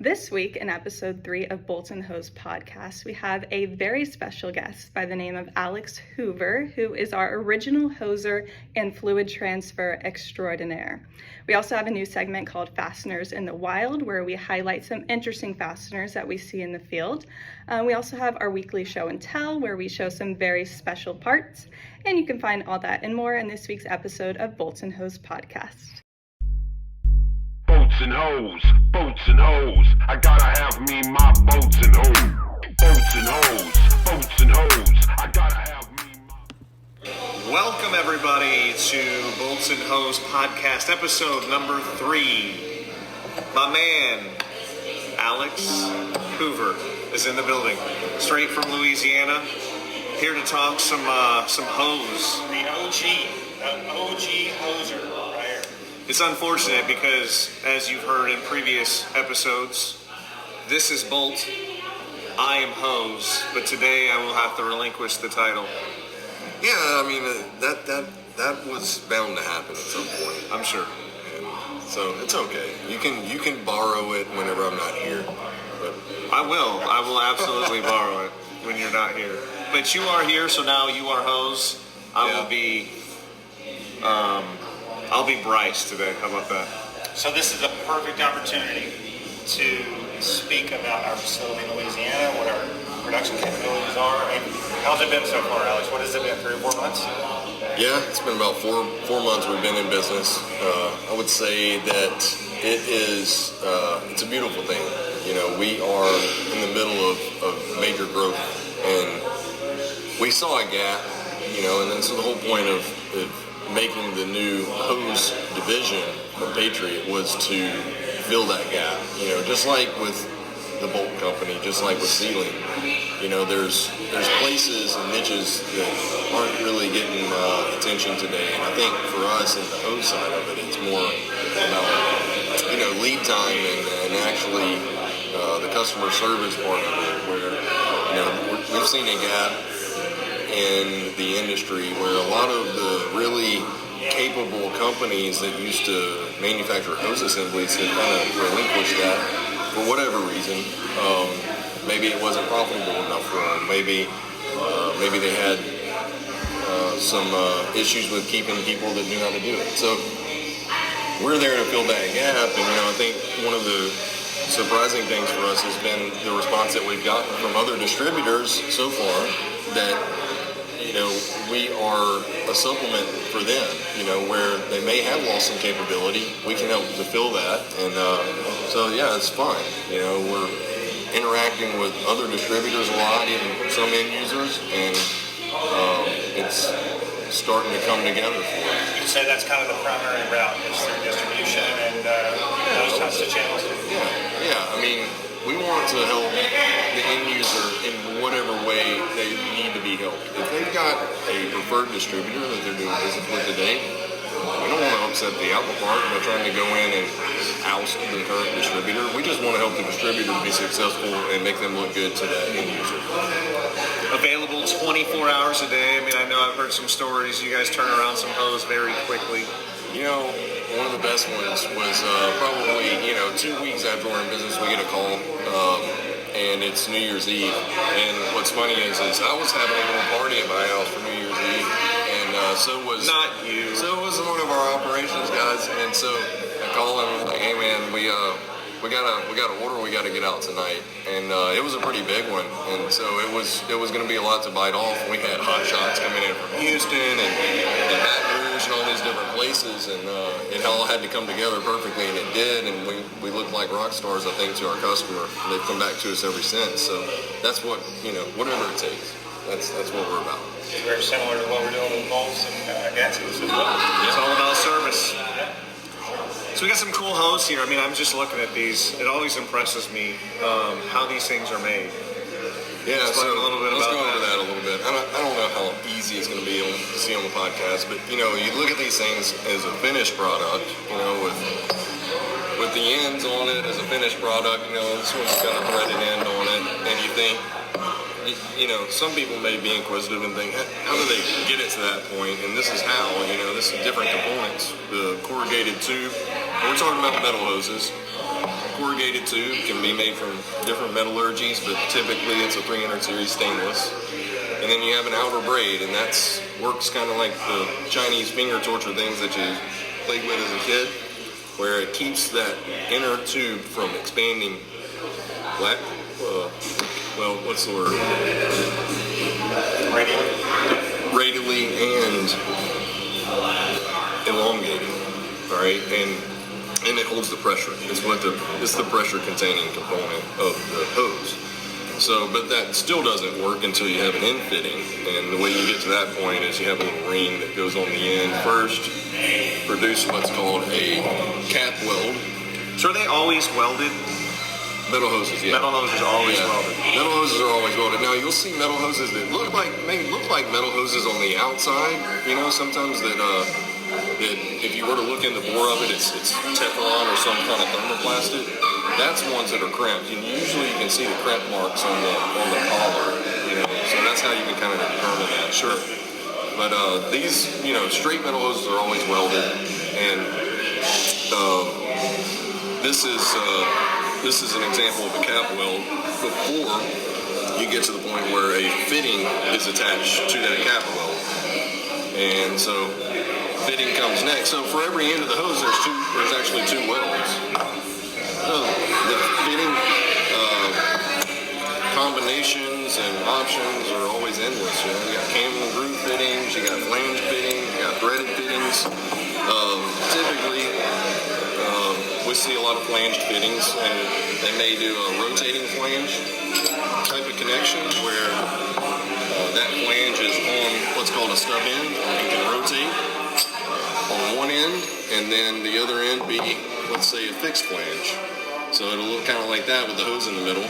This week in episode 3 of Bolts and Hose podcast, we have a very special guest by the name of Alex Hoover, who is our original hoser and fluid transfer extraordinaire. We also have a new segment called Fasteners in the Wild, where we highlight some interesting fasteners that we see in the field. We also have our weekly show and tell, where we show some very special parts, and you can find all that and more in this week's episode of Bolts and Hose podcast. Boats and hose, boats and hose. I gotta have me my boats and hose. Boats and hose, boats and hose. I gotta have me my... Welcome everybody to Bolts and Hose podcast episode number 3. My man, Alex Hoover, is in the building. Straight from Louisiana. Here to talk some hose. The OG hoser. It's unfortunate because, as you've heard in previous episodes, this is Bolt, I am Hose, but today I will have to relinquish the title. Yeah, I mean, that was bound to happen at some point. I'm sure. And so it's okay. You can borrow it whenever I'm not here. But I will absolutely borrow it when you're not here. But you are here, so now you are Hose. I'll be Bryce today. How about that? So this is a perfect opportunity to speak about our facility in Louisiana, what our production capabilities are. And how's it been so far, Alex? What has it been, 3 or 4 months? yeah, it's been about four months we've been in business. I would say that it's a beautiful thing. You know, we are in the middle of major growth, and we saw a gap. You know, and then so the whole point of making the new hose division of Patriot was to fill that gap. You know, just like with the bolt company, just like with sealing, you know, there's places and niches that aren't really getting attention today. And I think for us in the hose side of it, it's more about, you know, lead time and actually the customer service part of it, where, you know, we've seen a gap in the industry where a lot of the really capable companies that used to manufacture hose assemblies have kind of relinquished that for whatever reason. Maybe it wasn't profitable enough for them. Maybe they had some issues with keeping people that knew how to do it. So we're there to fill that gap, and you know, I think one of the surprising things for us has been the response that we've gotten from other distributors so far, that, you know, we are a supplement for them, you know, where they may have lost some capability. We can help to fill that. And so, yeah, it's fun. You know, we're interacting with other distributors a lot, even some end users, and it's starting to come together for us. You can say that's kind of the primary route, is through distribution and those types of channels. Yeah, I mean, we want to help the end user in whatever way they need to be helped. If they've got a preferred distributor that they're doing business with today, we don't want to upset the apple cart by trying to go in and oust the current distributor. We just want to help the distributor be successful and make them look good to the end user. Available 24 hours a day. I mean, I know I've heard some stories. You guys turn around some hose very quickly. You know, one of the best ones was probably, you know, 2 weeks after we're in business, we get a call, and it's New Year's Eve. And what's funny is I was having a little party at my house for New Year's Eve, and so was... Not you. So was one of our operations guys, and so I call him, like, hey man, we got an order we got to get out tonight, and it was a pretty big one, and so it was going to be a lot to bite off. We had hot shots coming in from Houston and Baton Rouge and all these different places, and it all had to come together perfectly, and it did, and we looked like rock stars, I think, to our customer. They've come back to us ever since, so that's what, you know, whatever it takes, that's what we're about. It's very similar to what we're doing with bolts and gaskets as well. It's all about service. So we got some cool hose here. I mean, I'm just looking at these. It always impresses me how these things are made. Yeah, let's go over that a little bit. I don't know how easy it's going to be to see on the podcast, but, you know, you look at these things as a finished product, you know, with the ends on it as a finished product, you know, this one's got a threaded end on it, and you think, you know, some people may be inquisitive and think, how do they get it to that point? And this is how, you know, this is different components. The corrugated tube, we're talking about metal hoses. corrugated tube can be made from different metallurgies, but typically it's a 300 series stainless. And then you have an outer braid, and that's works kind of like the Chinese finger torture things that you played with as a kid, where it keeps that inner tube from expanding what's the word? Radially and elongating, all right? And it holds the pressure. It's the pressure containing component of the hose. So, but that still doesn't work until you have an end fitting. And the way you get to that point is you have a little ring that goes on the end first, produce what's called a cap weld. So are they always welded? Metal hoses, yeah. Metal hoses are always welded. Metal hoses are always welded. Now you'll see metal hoses that look like metal hoses on the outside. You know, sometimes that if you were to look in the bore of it, it's Teflon or some kind of thermoplastic. That's ones that are crimped, and usually you can see the crimp marks on the collar. You know, so that's how you can kind of determine that. Sure. But these, you know, straight metal hoses are always welded, and this is an example of a cap weld before you get to the point where a fitting is attached to that cap weld. And so fitting comes next. So for every end of the hose, there's actually two welds. So the fitting combinations and options are always endless. You know, you got camel and groove fittings, you got flange fittings, you got threaded fittings. Typically, we see a lot of flanged fittings, and they may do a rotating flange type of connection where that flange is on what's called a stub end and can rotate on one end, and then the other end be, let's say, a fixed flange. So it'll look kind of like that with the hose in the middle.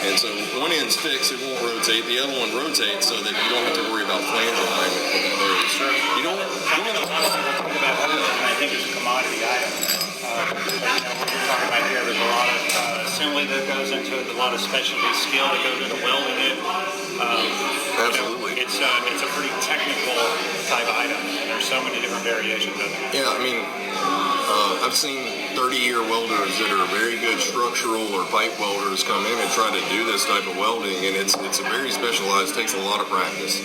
And so one end's fixed, it won't rotate. The other one rotates so that you don't have to worry about flange alignment with the hose. Sure. You don't. We'll talk about hose, and I think it's a commodity item. But, you know, what you're talking about here, there's a lot of assembly that goes into it, a lot of specialty skill that goes into welding it. Absolutely. You know, it's a pretty technical type item, and there's so many different variations of it. Yeah, I mean, I've seen 30-year welders that are very good structural or pipe welders come in and try to do this type of welding, and it's a very specialized, takes a lot of practice.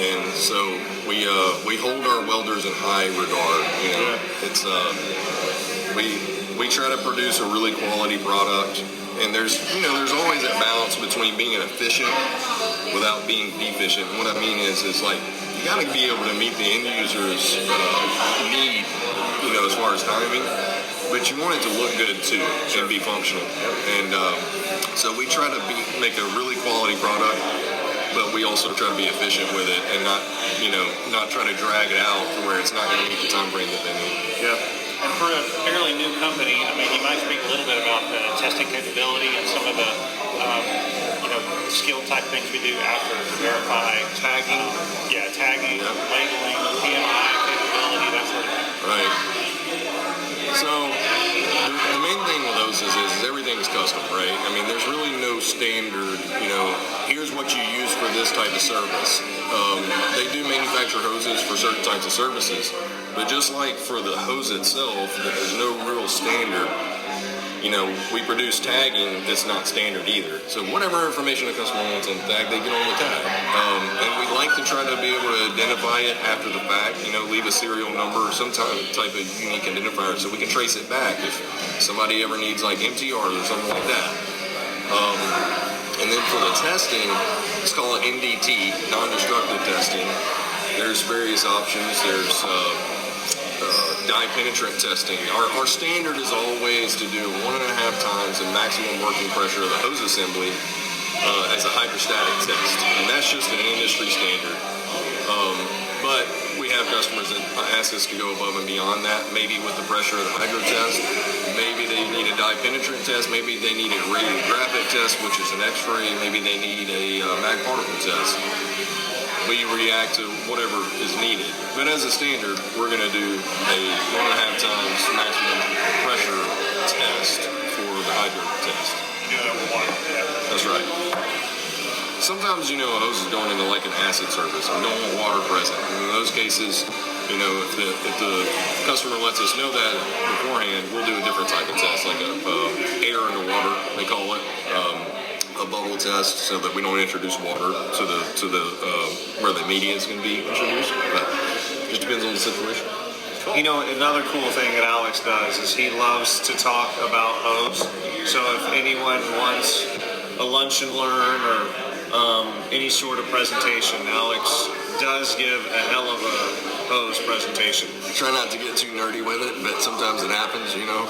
And so we hold our welders in high regard. You know, it's we try to produce a really quality product, and there's always that balance between being efficient without being deficient. And what I mean is like you got to be able to meet the end user's need, you know, as far as timing, but you want it to look good too and be functional. And so we try to make a really quality product, but we also try to be efficient with it and not try to drag it out to where it's not going to meet the time frame that they need. Yeah. And for a fairly new company, I mean, you might speak a little bit about the testing capability and some of the, skill type things we do after to verify tagging, labeling, PMI capability, that sort of thing. Right. So the main thing with those is everything's custom, right? I mean, there's really no standard, here's what you use for this type of service. They do manufacture hoses for certain types of services, but just like for the hose itself, there's no real standard. We produce tagging that's not standard either. So whatever information a customer wants on the tag, they get on the tag. And we like to try to be able to identify it after the fact, leave a serial number or some type of unique identifier so we can trace it back if somebody ever needs like MTRs or something like that. And then for the testing, it's called NDT, non-destructive testing. There's various options. There's dye penetrant testing. Our standard is always to do 1.5 times the maximum working pressure of the hose assembly as a hydrostatic test. And that's just an industry standard. But we have customers that ask us to go above and beyond that, maybe with the pressure of the hydro test. Maybe they need a dye penetrant test. Maybe they need a radiographic test, which is an x-ray. Maybe they need a mag particle test. We react to whatever is needed. But as a standard, we're going to do a 1.5 times maximum pressure test for the hydro test. You do it over water. That's right. Sometimes, a hose is going into like an acid service. We don't want water present. And in those cases, You know, if the customer lets us know that beforehand, we'll do a different type of test, like a air in the water, they call it, a bubble test, so that we don't introduce water to the where the media is going to be introduced. But it just depends on the situation. You know, another cool thing that Alex does is he loves to talk about hose. So if anyone wants a lunch and learn or any sort of presentation, Alex does give a hell of a hose presentation. I try not to get too nerdy with it, but sometimes it happens, you know.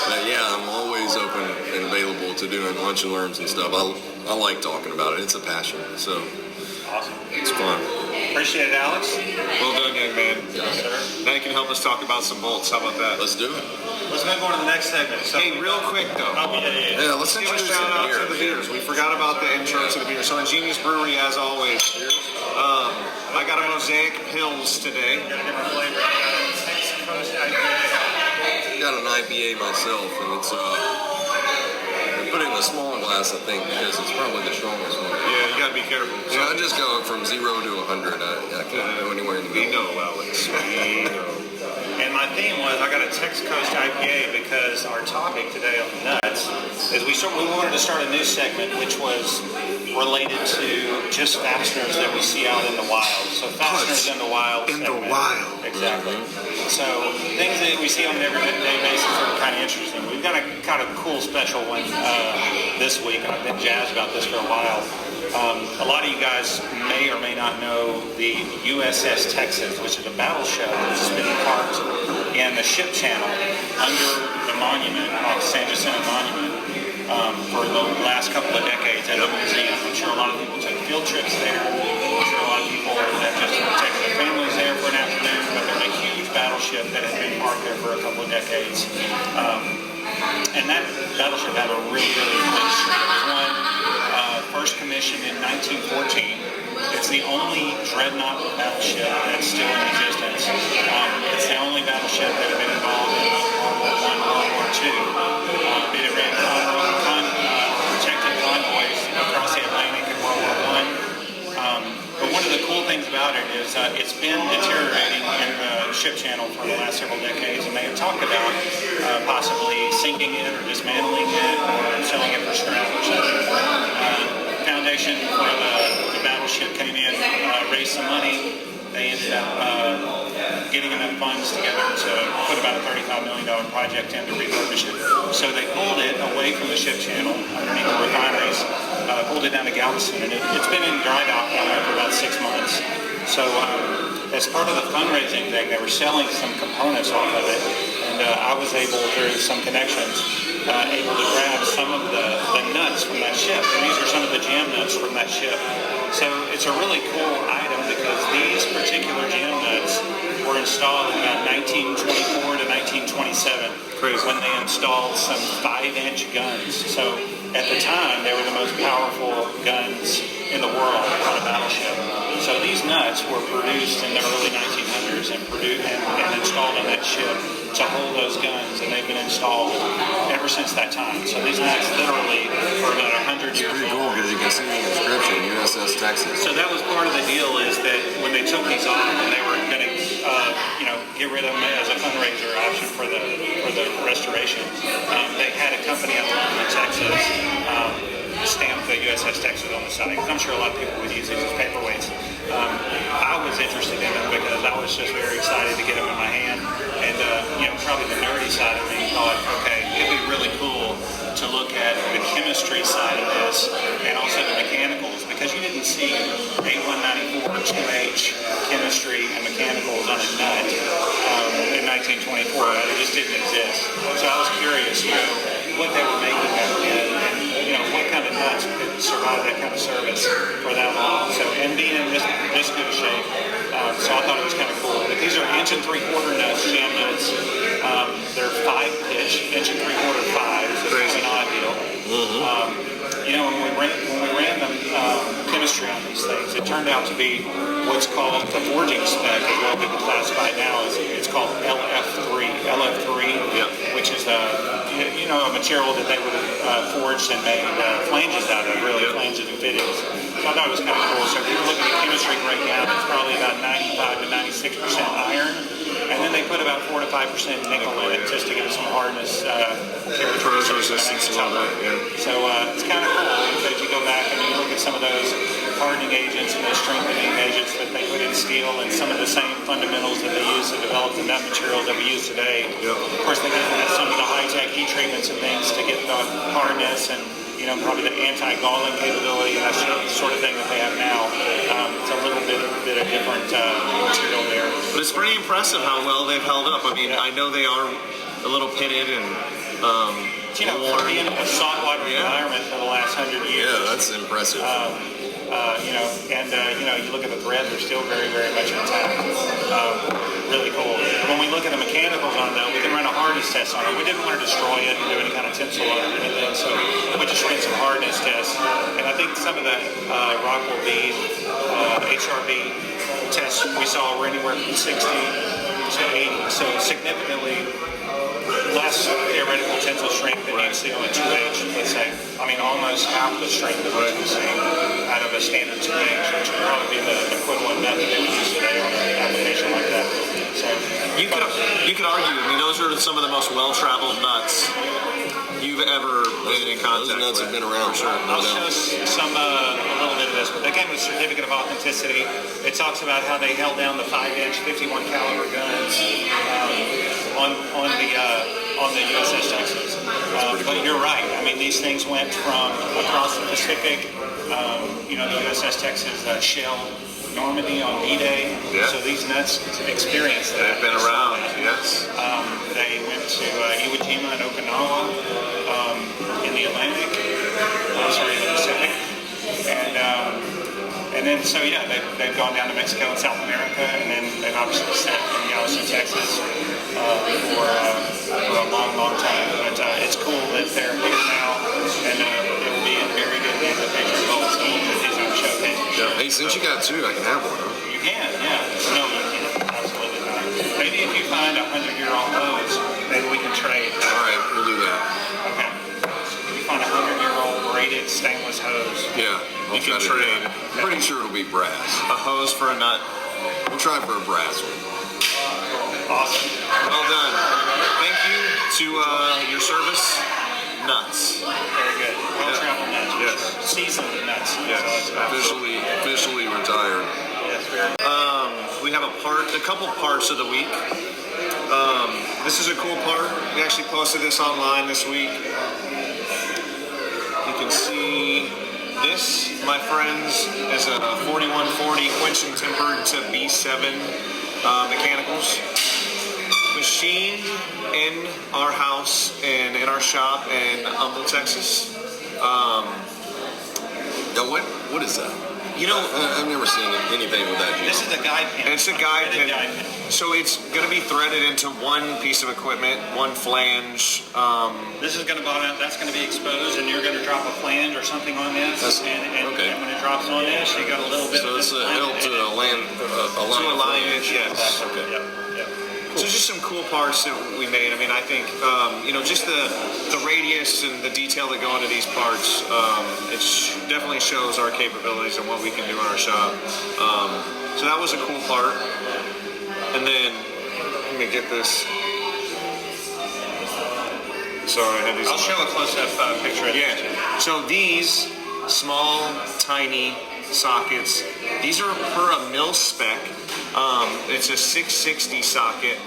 But yeah, I'm always open and available to doing lunch and learns and stuff. I like talking about it. It's a passion, so Awesome. it's fun. Appreciate it, Alex. Well done, young man. Yes, sir. Now you can help us talk about some bolts. How about that? Let's do it. Let's move on to the next segment. So, Hey, real quick though. Yeah, let's Give a introduce shout out the to the beer. beers. We forgot about the intro to the beer. So Ingenious Brewery, as always. I got a Mosaic Pills today. got a different flavor. I got a Texas Coast IPA. Got an IPA myself, and it's I put it in a small glass, I think, because it's probably the strongest one. Yeah, you gotta be careful. You know, I just go from 0 to 100. I can't go anywhere in the We middle. know, Alex. We know. And my theme was I got a Texas Coast IPA because our topic today on the nuts is we wanted to start a new segment which was related to just fasteners that we see out in the wild. So fasteners in the wild. In the segment. wild. Exactly. So things that we see on an everyday basis are kind of interesting. We've got a kind of cool special one this week, and I've been jazzed about this for a while. A lot of you guys may or may not know the USS Texas, which is a battleship that's been parked in the ship channel under the monument, the San Jacinto Monument, for the last couple of decades at a museum. I'm sure a lot of people took field trips there. I'm sure a lot of people have just taken their families there for an afternoon, but there's a huge battleship that has been parked there for a couple of decades. And that battleship had a really, really cool history. It was one first commissioned in 1914. It's the only dreadnought battleship that's still in existence. It's the only battleship that had been involved in World War I, World War II. It ran protected convoys across the Atlantic in World War I. But one of the cool things about it is it's been deteriorating in the ship channel for the last several decades, and they have talked about possibly sinking it or dismantling it or selling it for scrap or something. Foundation for the battleship came in, raised some money. They ended up getting enough funds together to put about a $35 million project in to refurbish it. So they pulled it away from the ship channel underneath the refineries, pulled it down to Galveston, and it's been in dry dock down there for about 6 months. So as part of the fundraising thing, they were selling some components off of it, and I was able, through some connections, able to grab some of the nuts from that ship. And these are some of the jam nuts from that ship. So it's a really cool item because these particular jam nuts were installed in about 1924 to 1927. Crazy. When they installed some 5-inch guns. So at the time, they were the most powerful guns in the world on a battleship. So these nuts were produced in the early 1900s and installed on that ship to hold those guns, and they've been installed ever since that time. So these nuts literally are about 100 years Pretty old. cool because you can see the inscription, USS Texas. So that was part of the deal, is that when they took these off and they were going to, get rid of them as a fundraiser option for the restoration, they had a company out in Texas stamp the USS Texas on the side, because I'm sure a lot of people would use these as paperweights. I was interested in them because I was just very excited to get them in my hand, and probably the nerdy side of me thought, okay, it'd be really cool to look at the chemistry side of this and also the mechanicals, because you didn't see A194 2H chemistry and mechanicals on a nut in 1924. It just didn't exist. So I was curious, what they were making back then, and what kind of nuts could survive that kind of service for that long. So, and being in this good a shape, so I thought it was kind of cool. But these are 1 3/4 nuts, jam nuts. They're 5-pitch, 1 3/4 5. So it's kind of an odd deal. When we ran them, chemistry chemistry on these things. It turned out to be what's called the forging spec, is what people classify now. It's called LF3, which is a material that they would have forged and made flanges out of, really, flanges and fittings. So I thought it was kind of cool. So if you're looking at chemistry breakdown, it's probably about 95 to 96% iron, and then they put about 4 to 5% nickel in it just to give it some hardness, Corrosion resistance and all that. Yeah. So it's kind of cool that you go back and you look at some of those hardening agents and those strengthening agents that they put in steel, and some of the same fundamentals that they use to develop the nut material that we use today. Yep. Of course, they get some of the high-tech heat treatments and things to get the hardness and probably the anti-galling capability and that sort of thing that they have now. It's a little bit of different material there. But it's pretty impressive how well they've held up. I mean, I know they are a little pitted and for being in a saltwater environment for the last 100 years. Yeah, that's impressive. You look at the threads, they're still very, very much intact. Really cool. When we look at the mechanicals on them, we can run a hardness test on it. We didn't want to destroy it and do any kind of tensile on it or anything, so we just ran some hardness tests. And I think some of the Rockwell bead, HRB tests we saw were anywhere from 60 to 80, so significantly less theoretical tensile strength than you'd see on a 2H, let's say. I mean, almost half the strength of what you see out of a standard 2H, which would probably be the equivalent method they would use today on an application like that. So you could argue. I mean, those are some of the most well-traveled nuts you've ever been in contact with. Those nuts have been around, sure. I'll show some a little bit of this, but they came with a certificate of authenticity. It talks about how they held down the 5-inch 51 caliber guns on the USS Texas. But you're right. I mean, these things went from across the Pacific. The USS Texas shelled Normandy on D-Day. Yeah. So these nuts experienced that. They've been around, yes. They went to Iwo Jima and Okinawa in the Atlantic. In the Pacific. And then, they've gone down to Mexico and South America, and then they've obviously sat in Galveston, Texas for a long, long time. But it's cool that they're here now, and it will be in very good hands at Patriot Fluid Transfer Solutions. Yeah. Hey, since you got two, I can have one. Huh? You can, yeah. No, you can't. Absolutely not. Maybe if you find a 100-year-old hose, maybe we can trade. All right, we'll do that. Okay. If you find a 100-year-old braided stainless hose, you can trade. I'm pretty sure it'll be brass. A hose for a nut. We'll try for a brass one. Awesome. Well done. Thank you to your service, nuts. Very good. Well-traveled nuts. Yes. Seasoned nuts. Yes. Officially retired. Yes, very good. We have a couple parts of the week. This is a cool part. We actually posted this online this week. You can see this, my friends, is a 4140 quench and tempered to B7 mechanicals. Machined in our house and in our shop in Humble, Texas. What is that? I've never seen anything with that. This is a guide pin. It's a guide pin. So it's going to be threaded into one piece of equipment, one flange. This is going to go out. That's going to be exposed, and you're going to drop a flange or something on this. Okay. And when it drops on this, you got a little bit. So of it's a help to align it. Yes. Okay. Yep. Cool. So just some cool parts that we made. I mean, I think just the radius and the detail that go into these parts. It definitely shows our capabilities and what we can do in our shop. So that was a cool part. And then let me get this. Sorry, I had these. I'll show a close-up picture of this. Yeah. So these small, tiny sockets. These are per a mil spec. It's a 660 socket.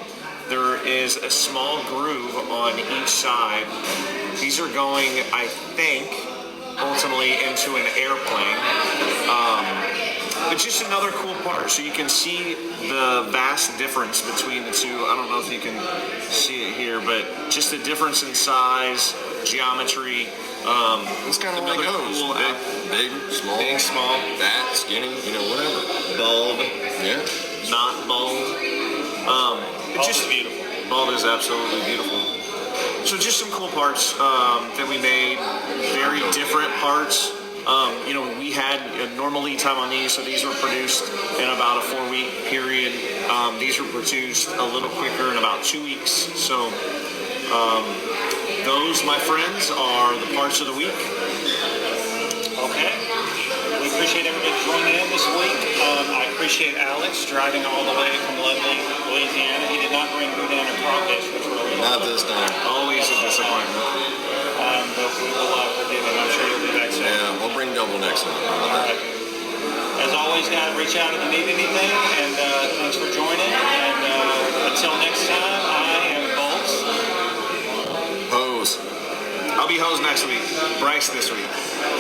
There is a small groove on each side. These are going, I think, ultimately into an airplane. It's just another cool part. So you can see the vast difference between the two. I don't know if you can see it here, but just the difference in size, geometry. It's kind of like hose. Cool Big, small, fat, skinny, whatever. Bulb. Yeah. Not bulb. It's just beautiful. Bulb is absolutely beautiful. So just some cool parts that we made. Very different parts. We had a normal lead time on these, so these were produced in about a 4-week period. These were produced a little quicker in about 2 weeks. So those, my friends, are the parts of the week. Okay. We appreciate everybody joining in this week. I appreciate Alex driving all the way from lovely Louisiana. He did not bring boudin or crawfish, which were a little... Not this time. Always a disappointment. But we will forgive him. I'm sure he'll be back soon. Yeah, we'll bring double next time. All right. As always, guys, reach out if you need anything. And thanks for joining. And until next time, I am Bolts. Hose. I'll be hosed next week. Bryce this week.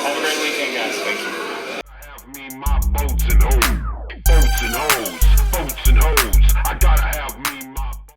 Have a great weekend, guys. Thank you.